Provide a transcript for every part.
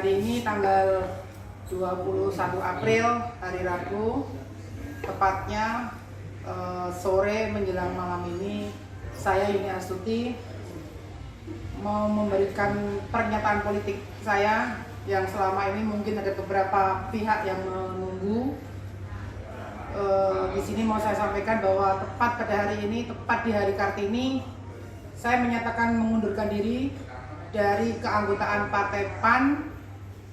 hari ini tanggal 21 April, hari Rabu, tepatnya sore menjelang malam ini, saya Yuni Astuti mau memberikan pernyataan politik saya yang selama ini mungkin ada beberapa pihak yang menunggu. Di sini mau saya sampaikan bahwa tepat pada hari ini, tepat di hari Kartini, saya menyatakan mengundurkan diri dari keanggotaan Partai PAN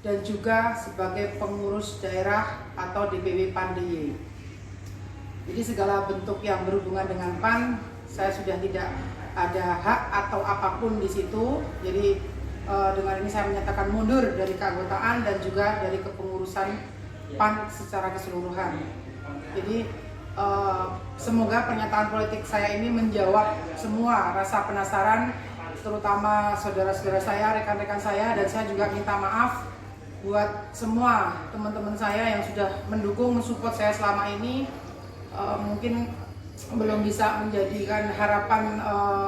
dan juga sebagai pengurus daerah atau DPW PAN DIY. Jadi segala bentuk yang berhubungan dengan PAN, saya sudah tidak ada hak atau apapun di situ. Jadi dengan ini saya menyatakan mundur dari keanggotaan dan juga dari kepengurusan PAN secara keseluruhan. Jadi semoga pernyataan politik saya ini menjawab semua rasa penasaran, terutama saudara-saudara saya, rekan-rekan saya, dan saya juga minta maaf buat semua teman-teman saya yang sudah mendukung, mensupport saya selama ini. Mungkin belum bisa menjadikan harapan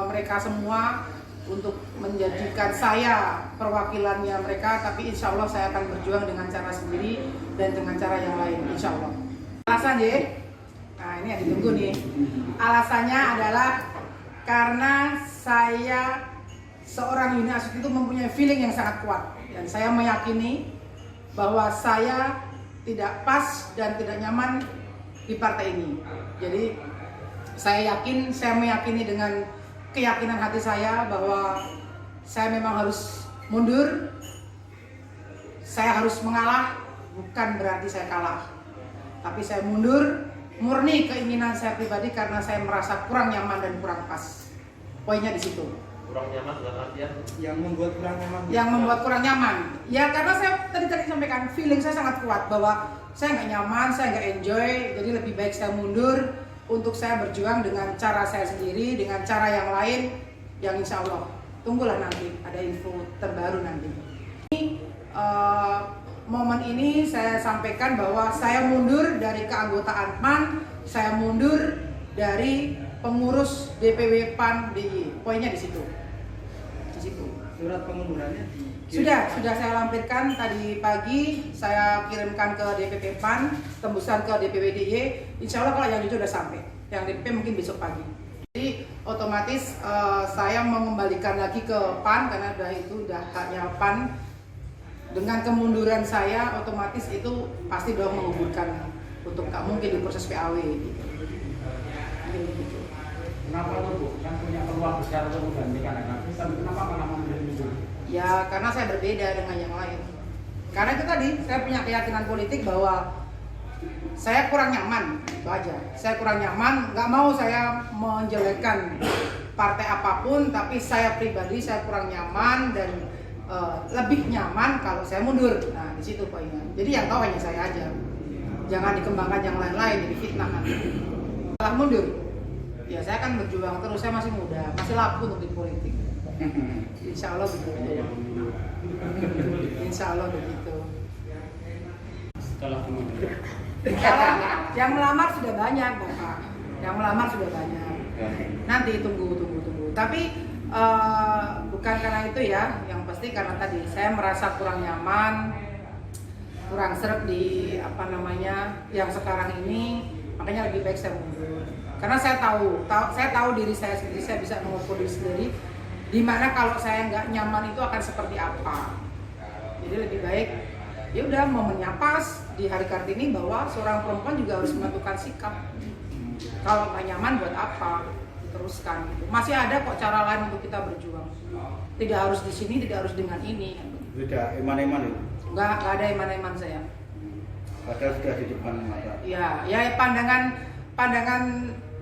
mereka semua untuk menjadikan saya perwakilannya mereka, tapi insya Allah saya akan berjuang dengan cara sendiri dan dengan cara yang lain, insya Allah. Alasan ya, nah ini yang ditunggu nih. Alasannya adalah karena saya seorang Yuni Astuti itu mempunyai feeling yang sangat kuat, dan saya meyakini bahwa saya tidak pas dan tidak nyaman di partai ini. Jadi saya meyakini dengan keyakinan hati saya bahwa saya memang harus mundur, saya harus mengalah, bukan berarti saya kalah, tapi saya mundur murni keinginan saya pribadi karena saya merasa kurang nyaman dan kurang pas. Poinnya di situ. Kurang nyaman dalam artian yang membuat kurang nyaman. Ya karena saya tadi sampaikan feeling saya sangat kuat bahwa saya nggak nyaman, saya nggak enjoy, jadi lebih baik saya mundur untuk saya berjuang dengan cara saya sendiri, dengan cara yang lain yang insya Allah tunggulah nanti ada info terbaru nanti. Momen ini saya sampaikan bahwa saya mundur dari keanggotaan PAN, saya mundur dari pengurus DPW PAN DIY. Poinnya di situ. Surat pengundurannya sudah saya lampirkan tadi pagi, saya kirimkan ke DPP PAN, tembusan ke DPW DIY. Insya Allah kalau yang itu sudah sampai, yang DPP mungkin besok pagi. Jadi otomatis saya mengembalikan lagi ke PAN karena udah haknya PAN. Dengan kemunduran saya, otomatis itu pasti dong menguburkan untuk nggak mungkin di proses PAW. Gitu. Kenapa itu Bu? Yang punya peluang besar untuk menggantikan tapi kenapa malah memilih mundur? Ya karena saya berbeda dengan yang lain. Karena itu tadi saya punya keyakinan politik bahwa saya kurang nyaman, itu aja. Saya kurang nyaman, nggak mau saya menjelekkan partai apapun, tapi saya pribadi saya kurang nyaman dan lebih nyaman kalau saya mundur. Nah di situ poinnya. Jadi yang tahu hanya saya aja. Jangan dikembangkan yang lain-lain jadi fitnah nanti. Setelah mundur, ya saya akan berjuang terus. Saya masih muda, masih laku untuk di politik. Insya Allah begitu. Insya Allah begitu. Setelah mundur. Yang melamar sudah banyak, Bapak. Yang melamar sudah banyak. Nanti tunggu. Tapi bukan karena itu ya. Yang pasti karena tadi saya merasa kurang nyaman, kurang serap di yang sekarang ini. Makanya lebih baik saya mundur. Karena saya tahu diri saya sendiri, saya bisa mengukur diri sendiri. Dimana kalau saya nggak nyaman itu akan seperti apa. Jadi lebih baik ya udah momennya pas di hari Kartini bahwa seorang perempuan juga harus menentukan sikap. Kalau nggak nyaman buat apa teruskan gitu. Masih ada kok cara lain untuk kita berjuang. Tidak harus di sini, tidak harus dengan ini. Tidak eman-eman itu? Nggak ada eman-eman saya. Padahal sudah di depan mata. Ya pandangan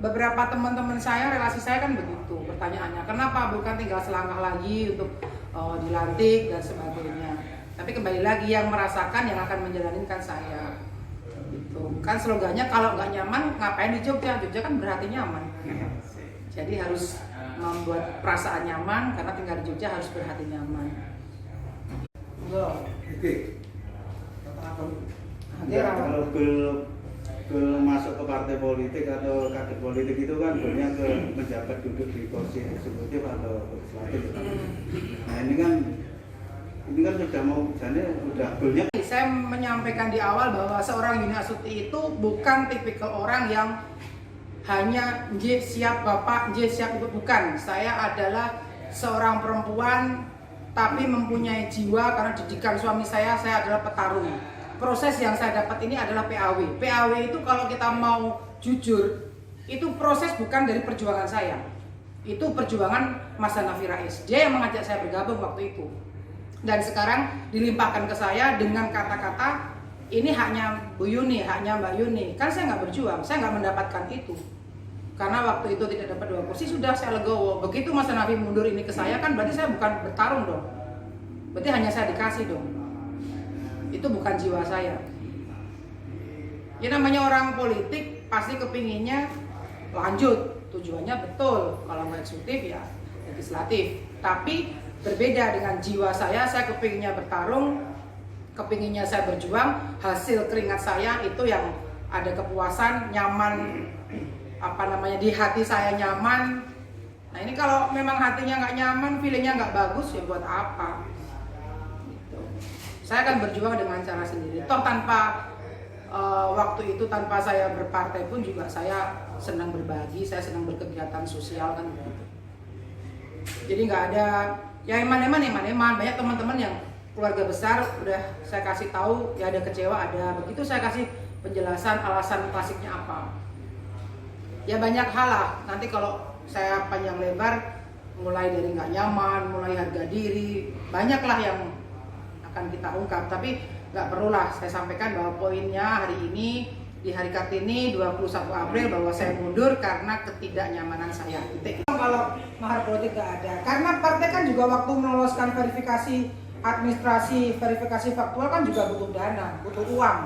beberapa teman-teman saya, relasi saya kan begitu pertanyaannya. Kenapa bukan tinggal selangkah lagi untuk dilantik dan sebagainya. Tapi kembali lagi yang merasakan yang akan menjalankan saya. Gitu. Kan slogannya kalau nggak nyaman ngapain di Jogja? Jogja kan berarti nyaman. Jadi harus membuat perasaan nyaman karena tinggal di Jogja harus berhati nyaman. Oke. Kalau belum masuk ke partai politik atau kader politik itu kan banyak ke menjabat duduk di kursi eksekutif atau legislatif. Nah ini kan Ini kan sudah mau jadinya udah goalnya. Saya menyampaikan di awal bahwa seorang Yuni Astuti itu bukan tipikal orang yang hanya siap bapak, siap ibu, bukan. Saya adalah seorang perempuan tapi mempunyai jiwa karena didikan suami saya adalah petarung. Proses yang saya dapat ini adalah PAW. PAW itu kalau kita mau jujur, itu proses bukan dari perjuangan saya. Itu perjuangan Mas Hanafi Rais. Dia yang mengajak saya bergabung waktu itu. Dan sekarang dilimpahkan ke saya dengan kata-kata ini haknya Bu Yuni, haknya Mbak Yuni. Kan saya nggak berjuang, saya nggak mendapatkan itu. Karena waktu itu tidak dapat 2 kursi, sudah saya legowo. Begitu Mas Hanafi mundur ini ke saya, kan berarti saya bukan bertarung dong. Berarti hanya saya dikasih dong. Itu bukan jiwa saya. Ya namanya orang politik pasti kepinginnya lanjut. Tujuannya betul, kalau nggak eksekutif ya legislatif. Tapi berbeda dengan jiwa saya kepinginnya bertarung, kepinginnya saya berjuang, hasil keringat saya itu yang ada kepuasan, nyaman, di hati saya nyaman. Nah ini kalau memang hatinya nggak nyaman, feelingnya nggak bagus, ya buat apa? Gitu. Saya akan berjuang dengan cara sendiri. Toh tanpa waktu itu tanpa saya berpartai pun juga saya senang berbagi, saya senang berkegiatan sosial kan begitu. Jadi nggak ada ya eman-eman, banyak teman-teman yang keluarga besar udah saya kasih tahu ya ada kecewa ada, begitu saya kasih penjelasan alasan klasiknya apa. Ya banyak hal lah, nanti kalau saya panjang lebar mulai dari nggak nyaman, mulai harga diri, banyaklah yang akan kita ungkap, tapi nggak perlulah saya sampaikan bahwa poinnya hari ini di hari Kartini 21 April bahwa saya mundur karena ketidaknyamanan saya. Kalau mahar politik nggak ada, karena partai kan juga waktu meloloskan verifikasi administrasi, verifikasi faktual kan juga butuh dana, butuh uang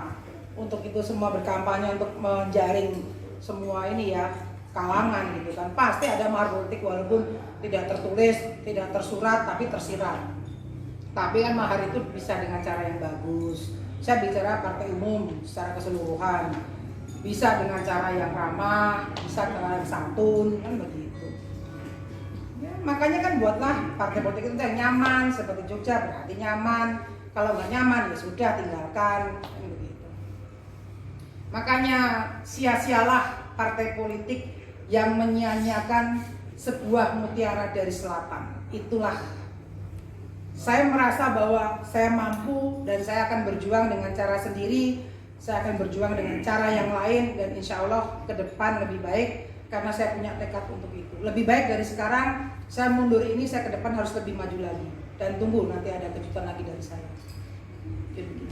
untuk itu semua berkampanye untuk menjaring semua ini ya kalangan gitu kan. Pasti ada mahar politik walaupun tidak tertulis, tidak tersurat, tapi tersirat. Tapi kan mahar itu bisa dengan cara yang bagus. Saya bicara partai umum secara keseluruhan. Bisa dengan cara yang ramah, bisa dengan yang santun, kan begitu. Ya, makanya kan buatlah partai politik itu yang nyaman, seperti Jogja berarti nyaman. Kalau nggak nyaman ya sudah tinggalkan, kan begitu. Makanya sia-sialah partai politik yang menyia-nyiakan sebuah mutiara dari selatan. Itulah saya merasa bahwa saya mampu dan saya akan berjuang dengan cara sendiri, saya akan berjuang dengan cara yang lain dan insya Allah ke depan lebih baik karena saya punya tekad untuk itu. Lebih baik dari sekarang, saya mundur ini, saya ke depan harus lebih maju lagi dan tunggu nanti ada kejutan lagi dari saya. Jadi,